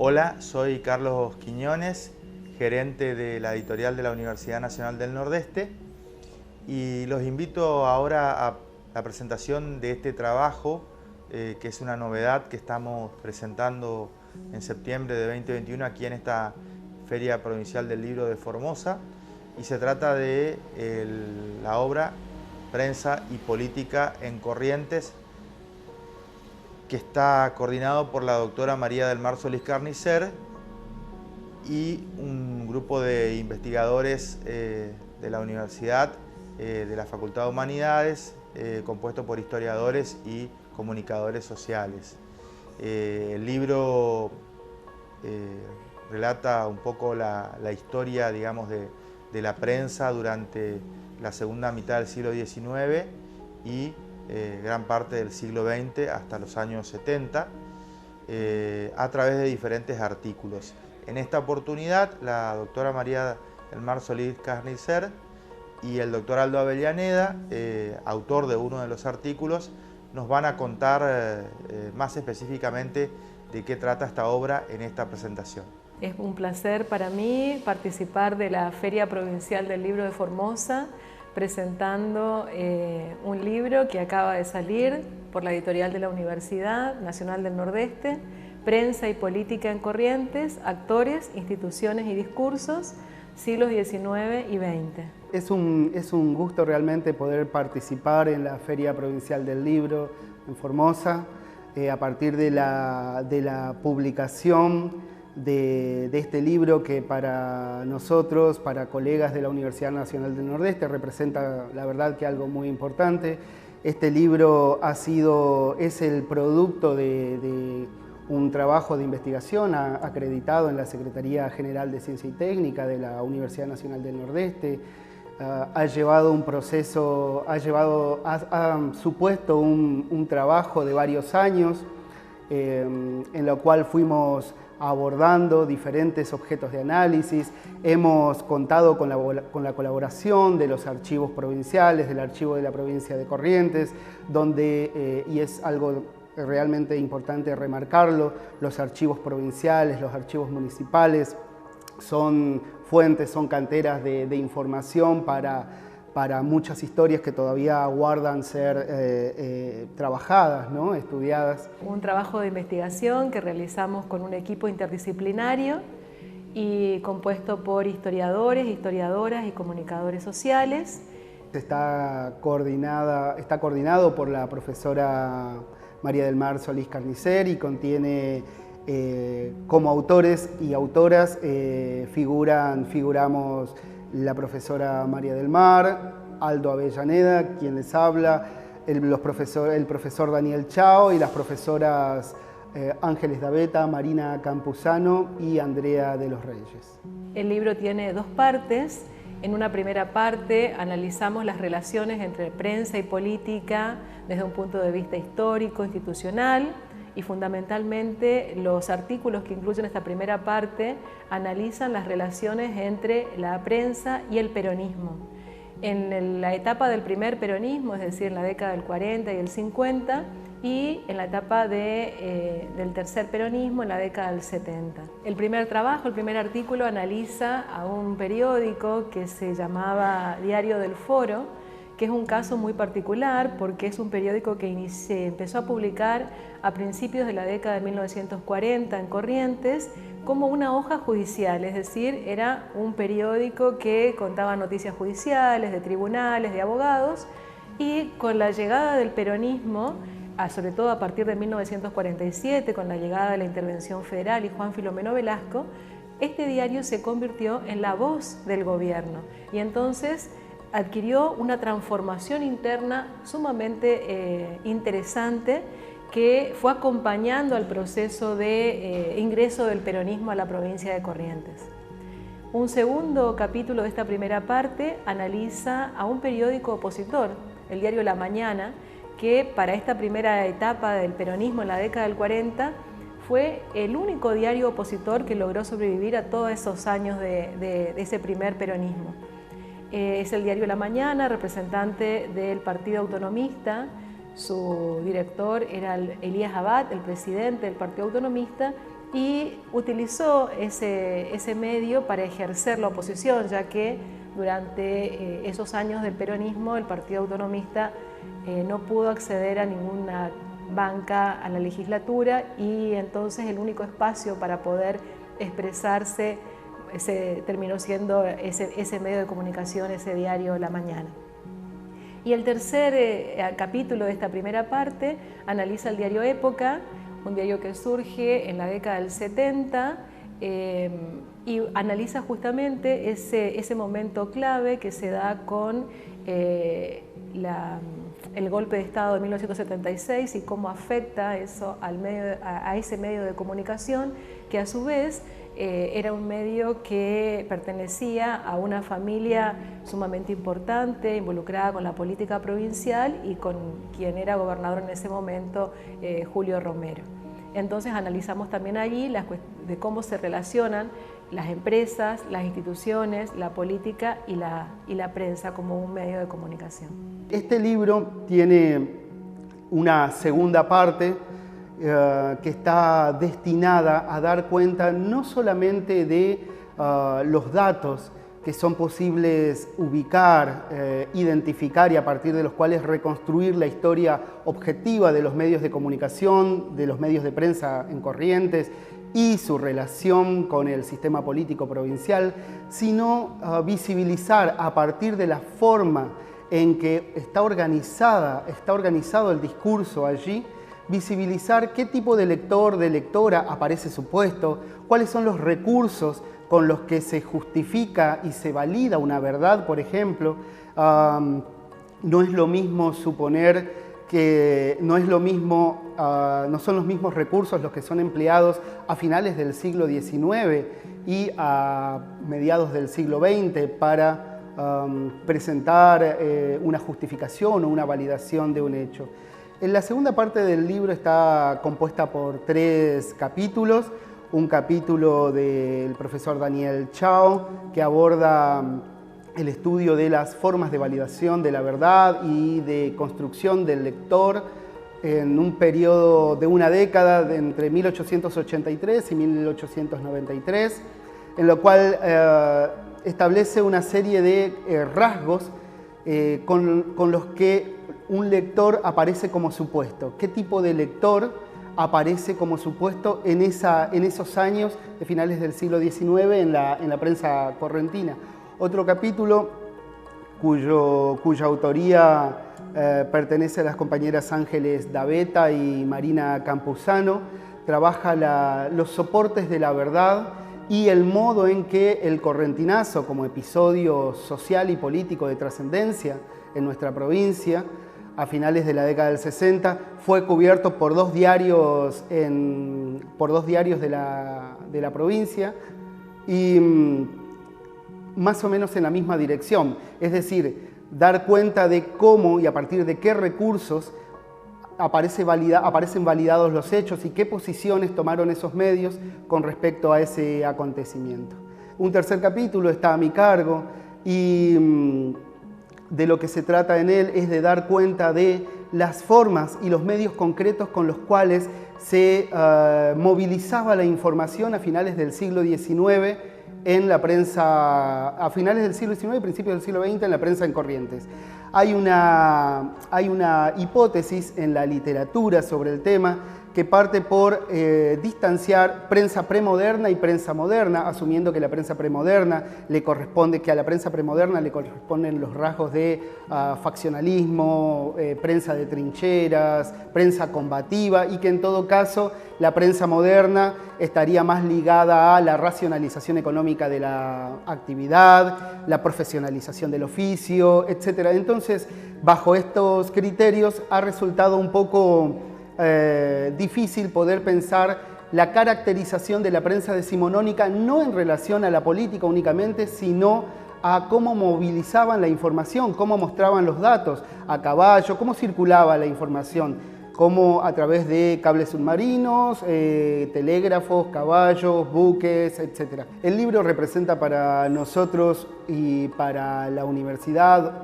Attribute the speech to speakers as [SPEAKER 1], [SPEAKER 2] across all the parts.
[SPEAKER 1] Hola, soy Carlos Quiñones, gerente de la editorial de la Universidad Nacional del Nordeste, y los invito ahora a la presentación de este trabajo, que es una novedad que estamos presentando en septiembre de 2021 aquí en esta Feria Provincial del Libro de Formosa, y se trata de la obra Prensa y Política en Corrientes, que está coordinado por la doctora María del Mar Solís Carnicer y un grupo de investigadores de la universidad, de la Facultad de Humanidades, compuesto por historiadores y comunicadores sociales. El libro relata un poco la historia, digamos, de la prensa durante la segunda mitad del siglo XIX y gran parte del siglo XX hasta los años 70, a través de diferentes artículos. En esta oportunidad, la doctora María del Mar Solís Carnicer y el doctor Aldo Avellaneda, autor de uno de los artículos, nos van a contar más específicamente de qué trata esta obra en esta presentación.
[SPEAKER 2] Es un placer para mí participar de la Feria Provincial del Libro de Formosa, presentando un libro que acaba de salir por la editorial de la Universidad Nacional del Nordeste, Prensa y Política en Corrientes, Actores, Instituciones y Discursos, siglos XIX y XX.
[SPEAKER 3] Es un gusto realmente poder participar en la Feria Provincial del Libro en Formosa, a partir de la publicación de este libro que para nosotros, para colegas de la Universidad Nacional del Nordeste, representa la verdad que algo muy importante. Este libro es el producto de un trabajo de investigación acreditado en la Secretaría General de Ciencia y Técnica de la Universidad Nacional del Nordeste. Ha llevado un proceso, ha supuesto un trabajo de varios años en lo cual fuimos abordando diferentes objetos de análisis. Hemos contado con la colaboración de los archivos provinciales, del archivo de la provincia de Corrientes, donde, y es algo realmente importante remarcarlo, los archivos provinciales, los archivos municipales son fuentes, son canteras de información para muchas historias que todavía aguardan ser trabajadas, ¿no? Estudiadas.
[SPEAKER 2] Un trabajo de investigación que realizamos con un equipo interdisciplinario y compuesto por historiadores, historiadoras y comunicadores sociales.
[SPEAKER 3] Está coordinado por la profesora María del Mar Solís Carnicer y contiene como autores y autoras figuramos la profesora María del Mar, Aldo Avellaneda, quien les habla, el profesor Daniel Chao y las profesoras Ángeles Daveta, Marina Campuzano y Andrea de los Reyes.
[SPEAKER 2] El libro tiene dos partes. En una primera parte analizamos las relaciones entre prensa y política desde un punto de vista histórico, institucional, y fundamentalmente los artículos que incluyen esta primera parte analizan las relaciones entre la prensa y el peronismo. En la etapa del primer peronismo, es decir, en la década del 40 y el 50, y en la etapa del tercer peronismo, en la década del 70. El primer trabajo, el primer artículo, analiza a un periódico que se llamaba Diario del Foro, que es un caso muy particular porque es un periódico que se empezó a publicar a principios de la década de 1940 en Corrientes como una hoja judicial, es decir, era un periódico que contaba noticias judiciales, de tribunales, de abogados, y con la llegada del peronismo, sobre todo a partir de 1947, con la llegada de la intervención federal y Juan Filomeno Velasco, este diario se convirtió en la voz del gobierno y entonces adquirió una transformación interna sumamente interesante que fue acompañando al proceso de ingreso del peronismo a la provincia de Corrientes. Un segundo capítulo de esta primera parte analiza a un periódico opositor, el diario La Mañana, que para esta primera etapa del peronismo en la década del 40 fue el único diario opositor que logró sobrevivir a todos esos años de ese primer peronismo. Es el diario La Mañana, representante del Partido Autonomista. Su director era Elías Abad, el presidente del Partido Autonomista, y utilizó ese medio para ejercer la oposición, ya que durante esos años del peronismo el Partido Autonomista no pudo acceder a ninguna banca a la legislatura, y entonces el único espacio para poder expresarse terminó siendo ese medio de comunicación, ese diario La Mañana. Y el tercer capítulo de esta primera parte analiza el diario Época, un diario que surge en la década del 70 y analiza justamente ese momento clave que se da con el golpe de Estado de 1976 y cómo afecta eso a ese medio de comunicación, que a su vez era un medio que pertenecía a una familia sumamente importante, involucrada con la política provincial y con quien era gobernador en ese momento, Julio Romero. Entonces analizamos también allí de cómo se relacionan las empresas, las instituciones, la política y la prensa como un medio de comunicación.
[SPEAKER 3] Este libro tiene una segunda parte que está destinada a dar cuenta no solamente de los datos que son posibles ubicar, identificar y a partir de los cuales reconstruir la historia objetiva de los medios de comunicación, de los medios de prensa en Corrientes y su relación con el sistema político provincial, sino visibilizar a partir de la forma en que está organizado el discurso allí, visibilizar qué tipo de lector, de lectora aparece supuesto, cuáles son los recursos con los que se justifica y se valida una verdad, por ejemplo. No es lo mismo suponer que no son los mismos recursos los que son empleados a finales del siglo XIX y a mediados del siglo XX para presentar una justificación o una validación de un hecho. En la segunda parte del libro está compuesta por 3 capítulos. Un capítulo del profesor Daniel Chao, que aborda el estudio de las formas de validación de la verdad y de construcción del lector en un periodo de una década de entre 1883 y 1893, en lo cual establece una serie de rasgos con los que un lector aparece como supuesto. ¿Qué tipo de lector aparece como supuesto en esos años de finales del siglo XIX en la prensa correntina? Otro capítulo cuya autoría pertenece a las compañeras Ángeles Daveta y Marina Campuzano, trabaja los soportes de la verdad y el modo en que el correntinazo, como episodio social y político de trascendencia en nuestra provincia, a finales de la década del 60, fue cubierto por 2 diarios de la provincia y más o menos en la misma dirección. Es decir, dar cuenta de cómo y a partir de qué recursos aparecen validados los hechos y qué posiciones tomaron esos medios con respecto a ese acontecimiento. Un tercer capítulo está a mi cargo y de lo que se trata en él es de dar cuenta de las formas y los medios concretos con los cuales se movilizaba la información a finales del siglo XIX en la prensa, a finales del siglo XIX y principios del siglo XX en la prensa en Corrientes. Hay una hipótesis en la literatura sobre el tema que parte por distanciar prensa premoderna y prensa moderna, asumiendo que a la prensa premoderna le corresponden los rasgos de faccionalismo, prensa de trincheras, prensa combativa, y que en todo caso la prensa moderna estaría más ligada a la racionalización económica de la actividad, la profesionalización del oficio, etc. Entonces, bajo estos criterios ha resultado un poco difícil poder pensar la caracterización de la prensa decimonónica no en relación a la política únicamente, sino a cómo movilizaban la información, cómo mostraban los datos a caballo, cómo circulaba la información, cómo a través de cables submarinos, telégrafos, caballos, buques, etc. El libro representa para nosotros y para la universidad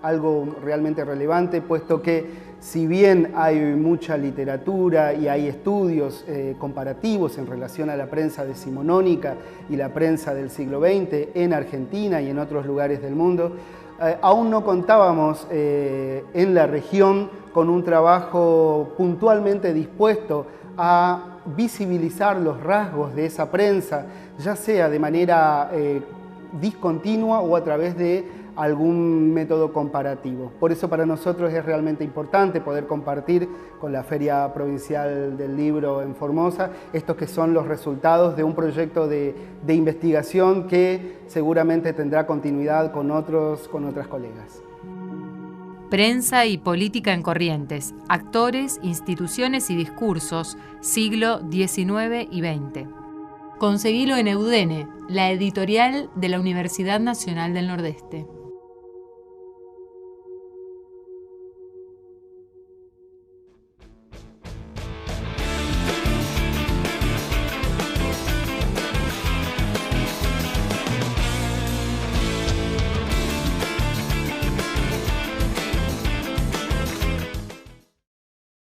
[SPEAKER 3] algo realmente relevante, puesto que si bien hay mucha literatura y hay estudios comparativos en relación a la prensa decimonónica y la prensa del siglo XX en Argentina y en otros lugares del mundo, aún no contábamos en la región con un trabajo puntualmente dispuesto a visibilizar los rasgos de esa prensa, ya sea de manera discontinua o a través de algún método comparativo. Por eso para nosotros es realmente importante poder compartir con la Feria Provincial del Libro en Formosa estos que son los resultados de un proyecto de investigación que seguramente tendrá continuidad con otras colegas.
[SPEAKER 4] Prensa y política en Corrientes, actores, instituciones y discursos, siglo XIX y XX. Conseguilo en Eudene, la editorial de la Universidad Nacional del Nordeste.